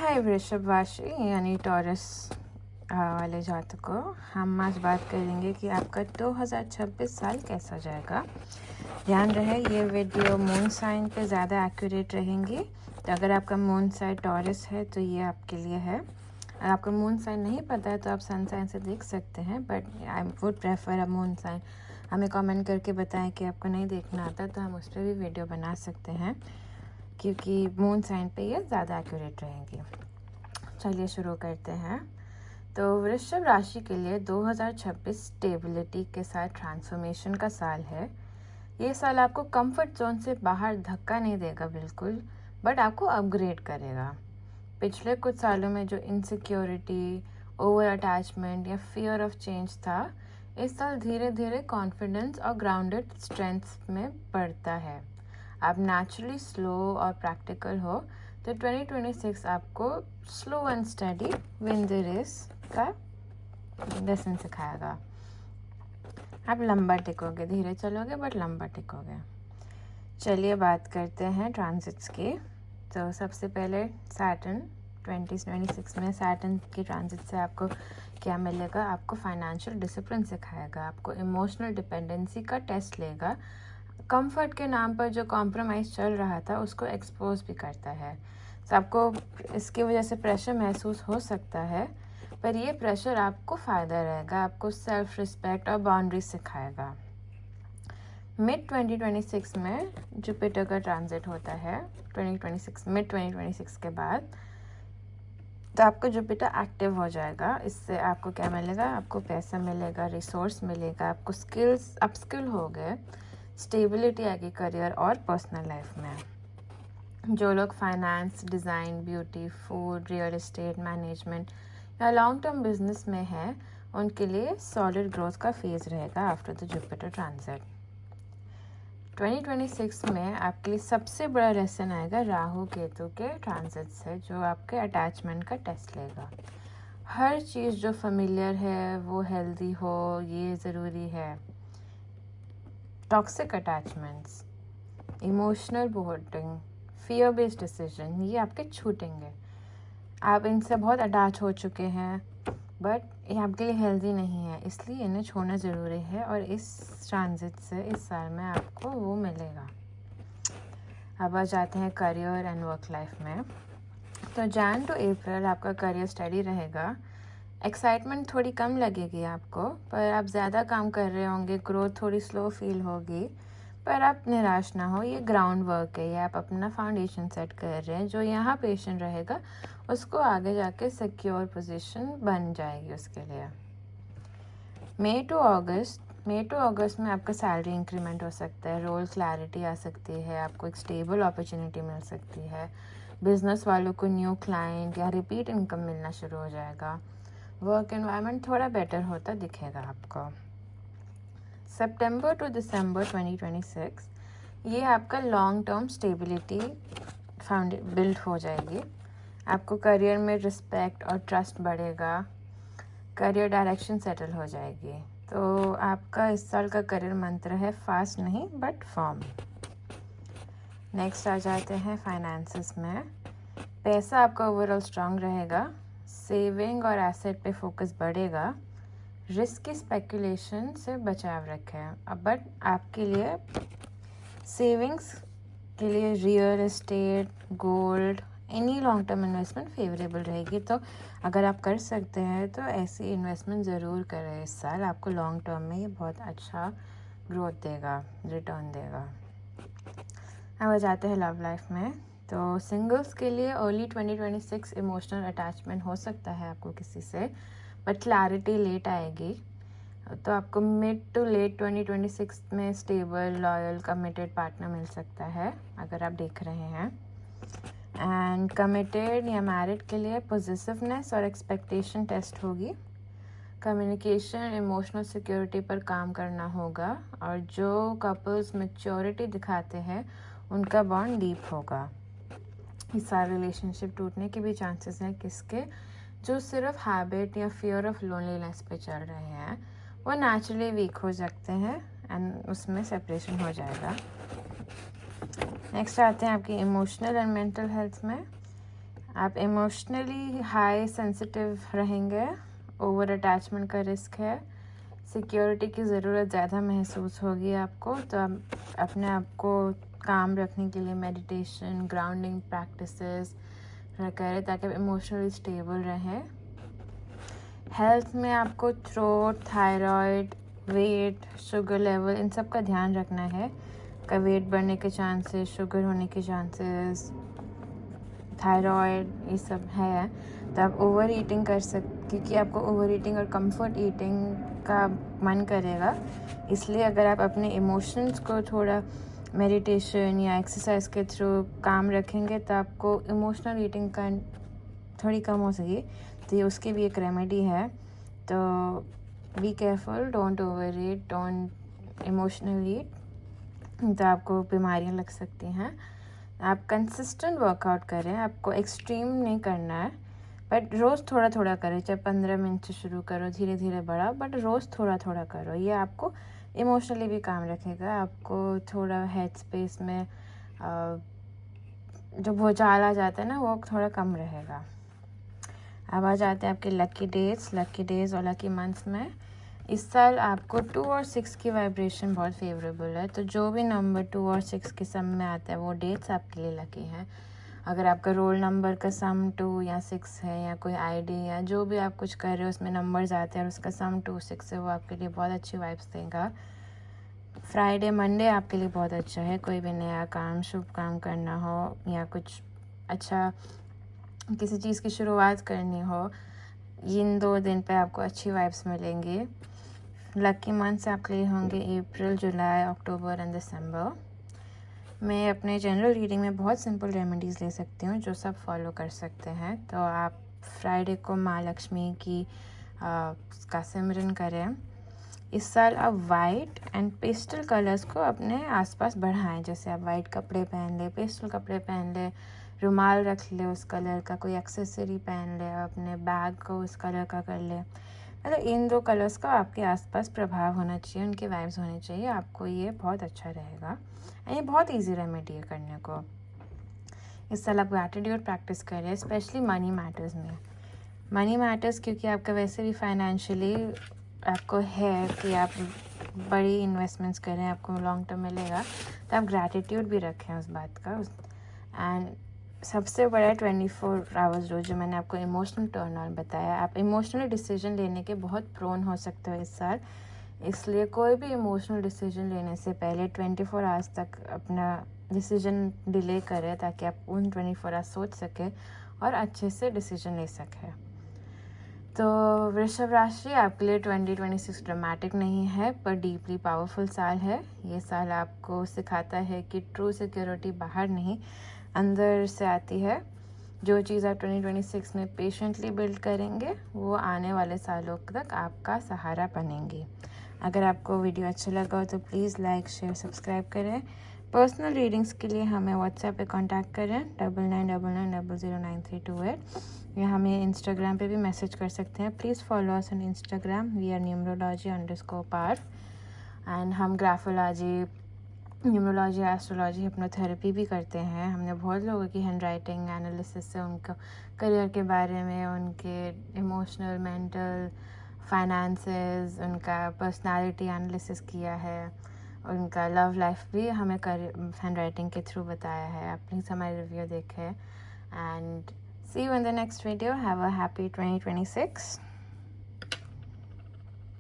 हाय वृषभ राशि यानी टॉरस वाले जातकों, हम आज बात करेंगे कि आपका 2026 साल कैसा जाएगा। ध्यान रहे ये वीडियो मून साइन पे ज़्यादा एक्यूरेट रहेंगी। तो अगर आपका मून साइन टॉरस है तो ये आपके लिए है। अगर आपका मून साइन नहीं पता है तो आप सन साइन से देख सकते हैं, but I would prefer a moon sign. हमें कमेंट करके बताएं कि आपको नहीं देखना आता तो हम उस पर भी वीडियो बना सकते हैं, क्योंकि मून साइन पे ये ज़्यादा एक्यूरेट रहेंगी। चलिए शुरू करते हैं। तो वृषभ राशि के लिए 2026 स्टेबिलिटी के साथ ट्रांसफॉर्मेशन का साल है। ये साल आपको कंफर्ट जोन से बाहर धक्का नहीं देगा बिल्कुल, बट आपको अपग्रेड करेगा। पिछले कुछ सालों में जो इनसिक्योरिटी, ओवर अटैचमेंट या फियर ऑफ चेंज था, इस साल धीरे धीरे कॉन्फिडेंस और ग्राउंडेड स्ट्रेंथ में बढ़ता है। आप नेचुरली स्लो और प्रैक्टिकल हो तो 2026 आपको slow and steady win the race का लेसन सिखाएगा। आप लंबा टिकोगे, धीरे चलोगे बट लंबा टिकोगे। चलिए बात करते हैं ट्रांजिट्स की। तो सबसे पहले सैटर्न 2026 में सैटर्न की ट्रांजिट से आपको क्या मिलेगा। आपको फाइनेंशियल डिसिप्लिन सिखाएगा, आपको इमोशनल डिपेंडेंसी का टेस्ट लेगा। कंफर्ट के नाम पर जो कॉम्प्रोमाइज़ चल रहा था उसको एक्सपोज भी करता है। तो आपको इसकी वजह से प्रेशर महसूस हो सकता है, पर ये प्रेशर आपको फ़ायदा रहेगा, आपको सेल्फ रिस्पेक्ट और बाउंड्री सिखाएगा। मिड 2026 में जुपिटर का ट्रांजिट होता है। 2026 मिड 2026 के बाद तो आपको जुपिटर एक्टिव हो जाएगा। इससे आपको क्या मिलेगा, आपको पैसा मिलेगा, रिसोर्स मिलेगा, आपको स्किल्स अपस्किल हो गए, स्टेबिलिटी आएगी करियर और पर्सनल लाइफ में। जो लोग finance, design, beauty, food, real estate, management या लॉन्ग टर्म बिजनेस में है, उनके लिए सॉलिड ग्रोथ का फेज रहेगा आफ्टर द जुपिटर ट्रांजिट। 2026 में आपके लिए सबसे बड़ा लेसन आएगा राहु केतु के ट्रांजिट से, जो आपके अटैचमेंट का टेस्ट लेगा। हर चीज़ जो फेमिलियर है वो हेल्दी हो, ये ज़रूरी है। Toxic attachments, emotional boarding, fear based decision, ये आपके छूटेंगे। आप इनसे बहुत अटैच हो चुके हैं, बट ये आपके लिए हेल्दी नहीं है, इसलिए इन्हें छोड़ना ज़रूरी है। और इस ट्रांजिट से इस साल में आपको वो मिलेगा। अब आ जाते हैं करियर एंड वर्क लाइफ में। तो जैन टू अप्रैल आपका करियर स्टडी रहेगा। एक्साइटमेंट थोड़ी कम लगेगी आपको, पर आप ज़्यादा काम कर रहे होंगे, ग्रोथ थोड़ी स्लो फील होगी, पर आप निराश ना हो। ये ग्राउंड वर्क है, ये आप अपना फाउंडेशन सेट कर रहे हैं। जो यहाँ पेशेंट रहेगा उसको आगे जाके सिक्योर पोजीशन बन जाएगी उसके लिए। मई टू अगस्त में आपका सैलरी इंक्रीमेंट हो सकता है, रोल क्लैरिटी आ सकती है, आपको एक स्टेबल अपॉर्चुनिटी मिल सकती है। बिजनेस वालों को न्यू क्लाइंट या रिपीट इनकम मिलना शुरू हो जाएगा। वर्क एनवायरनमेंट थोड़ा बेटर होता दिखेगा आपको। सितंबर टू दिसंबर 2026 ये आपका लॉन्ग टर्म स्टेबिलिटी बिल्ड हो जाएगी। आपको करियर में रिस्पेक्ट और ट्रस्ट बढ़ेगा, करियर डायरेक्शन सेटल हो जाएगी। तो आपका इस साल का करियर मंत्र है फास्ट नहीं बट फर्म। नेक्स्ट आ जाते हैं फाइनेंसेस में। पैसा आपका ओवरऑल स्ट्रांग रहेगा, सेविंग और एसेट पे फोकस बढ़ेगा। रिस्क की स्पेकुलेशन से बचाव रखें। अब बट आपके लिए सेविंग्स के लिए real estate, gold, any long term investment favourable रहेगी। तो अगर आप कर सकते हैं तो ऐसी इन्वेस्टमेंट ज़रूर करें इस साल। आपको लॉन्ग टर्म में ये बहुत अच्छा ग्रोथ देगा, रिटर्न देगा। अब आ जाते हैं लव लाइफ में। तो सिंगल्स के लिए अर्ली 2026 इमोशनल अटैचमेंट हो सकता है आपको किसी से, बट क्लैरिटी लेट आएगी। तो आपको मिड टू लेट 2026 में स्टेबल, लॉयल, कमिटेड पार्टनर मिल सकता है अगर आप देख रहे हैं। एंड कमिटेड या मैरिड के लिए पॉजिटिवनेस और एक्सपेक्टेशन टेस्ट होगी। कम्युनिकेशन, इमोशनल सिक्योरिटी पर काम करना होगा। और जो कपल्स मैच्योरिटी दिखाते हैं उनका बॉन्ड डीप होगा। इस सारे रिलेशनशिप टूटने के भी चांसेस हैं किसके, जो सिर्फ हैबिट या फियर ऑफ लोनलीनेस पे चल रहे हैं, वो नेचुरली वीक हो सकते हैं एंड उसमें सेपरेशन हो जाएगा। नेक्स्ट आते हैं आपकी इमोशनल एंड मेंटल हेल्थ में। आप इमोशनली हाई सेंसिटिव रहेंगे, ओवर अटैचमेंट का रिस्क है, सिक्योरिटी की ज़रूरत ज़्यादा महसूस होगी आपको, तो आप अपने आप को काम रखने के लिए मेडिटेशन, ग्राउंडिंग प्रैक्टिसेस करें ताकि आप इमोशनली स्टेबल रहें। हेल्थ में आपको throat, thyroid, weight, sugar level, इन सब का ध्यान रखना है। का वेट बढ़ने के चांसेस, शुगर होने के चांसेस, थायराइड, ये सब है। तो आप ओवर ईटिंग कर क्योंकि आपको ओवर ईटिंग और कंफर्ट ईटिंग का मन करेगा, इसलिए अगर आप अपने इमोशंस को थोड़ा मेडिटेशन या एक्सरसाइज के थ्रू काम रखेंगे तो आपको इमोशनल ईटिंग का थोड़ी कम हो सके, तो ये उसकी भी एक रेमेडी है। तो be careful, don't overeat, don't emotional eat, तो आपको बीमारियां लग सकती हैं। आप कंसिस्टेंट वर्कआउट करें, आपको एक्सट्रीम नहीं करना है, बट रोज़ थोड़ा थोड़ा करें, चाहे 15 मिनट से शुरू करो, धीरे धीरे बढ़ाओ, बट रोज़ थोड़ा थोड़ा करो। ये आपको इमोशनली भी काम रखेगा, आपको थोड़ा हेड स्पेस में जो भूचाल आ जाता है ना, वो थोड़ा कम रहेगा। अब आ जाते हैं आपके लकी डेज और लकी मंथ्स में। इस साल आपको 2 और 6 की वाइब्रेशन बहुत फेवरेबल है, तो जो भी नंबर 2 और 6 के सम में आता है वो डेट्स आपके लिए लकी हैं। अगर आपका रोल नंबर का सम 2 या 6 है, या कोई आईडी या जो भी आप कुछ कर रहे हो उसमें नंबर्स आते हैं और उसका सम 2 6 है, वो आपके लिए बहुत अच्छी वाइब्स देगा। फ्राइडे, मंडे आपके लिए बहुत अच्छा है, कोई भी नया काम, शुभ काम करना हो या कुछ अच्छा किसी चीज़ की शुरुआत करनी हो, इन 2 दिन पे आपको अच्छी वाइब्स मिलेंगी। लकी मंथ्स आपके लिए होंगे अप्रैल, जुलाई, अक्टूबर एंड दिसंबर। मैं अपने जनरल रीडिंग में बहुत सिंपल रेमेडीज़ ले सकती हूँ जो सब फॉलो कर सकते हैं। तो आप फ्राइडे को माँ लक्ष्मी की का सिमरन करें। इस साल आप वाइट एंड पेस्टल कलर्स को अपने आसपास बढ़ाएं, जैसे आप वाइट कपड़े पहन ले, पेस्टल कपड़े पहन ले, रुमाल रख ले उस कलर का, कोई एक्सेसरी पहन ले, अपने बैग को उस कलर का कर ले। मतलब इन 2 कलर्स का आपके आसपास प्रभाव होना चाहिए, उनके वाइब्स होने चाहिए, आपको ये बहुत अच्छा रहेगा। ये बहुत इजी रेमेडी है करने को। इस साल आप ग्रैटिट्यूड प्रैक्टिस करें, स्पेशली मनी मैटर्स में। मनी मैटर्स क्योंकि आपका वैसे भी फाइनेंशियली आपको है कि आप बड़ी इन्वेस्टमेंट्स करें, आपको लॉन्ग टर्म मिलेगा, तो आप ग्रैटिट्यूड भी रखें उस बात का। एंड सबसे बड़ा 24 आवर्स रूल जो मैंने आपको इमोशनल टर्न ऑन बताया, आप इमोशनल डिसीजन लेने के बहुत प्रोन हो सकते हो इस साल, इसलिए कोई भी इमोशनल डिसीजन लेने से पहले 24 आवर्स तक अपना डिसीजन डिले करें ताकि आप उन 24 आवर्स सोच सकें और अच्छे से डिसीजन ले सकें। तो वृषभ राशि आपके लिए 2026 ड्रामेटिक नहीं है पर डीपली पावरफुल साल है। ये साल आपको सिखाता है कि ट्रू सिक्योरिटी बाहर नहीं अंदर से आती है। जो चीज़ आप 2026 में पेशेंटली बिल्ड करेंगे वो आने वाले सालों तक आपका सहारा बनेंगी। अगर आपको वीडियो अच्छा लगा हो तो प्लीज़ लाइक, शेयर, सब्सक्राइब करें। पर्सनल रीडिंग्स के लिए हमें व्हाट्सएप पे कांटेक्ट करें 9999009328, या हमें इंस्टाग्राम पे भी मैसेज कर सकते हैं। Please follow us on Instagram, we are numerology par. And हम ग्राफोलॉजी, न्यूमरोलॉजी, एस्ट्रोलॉजी, हिप्नोथेरेपी भी करते हैं। हमने बहुत लोगों की हैंड राइटिंग एनालिसिस से उनका करियर के बारे में, उनके इमोशनल, मेंटल, फाइनेंसेस, उनका पर्सनालिटी एनालिसिस किया है, उनका लव लाइफ भी हमें हैंड राइटिंग के थ्रू बताया है। आप प्लीज़ हमारे रिव्यू देखें and see you in the next video. Have a happy 2026।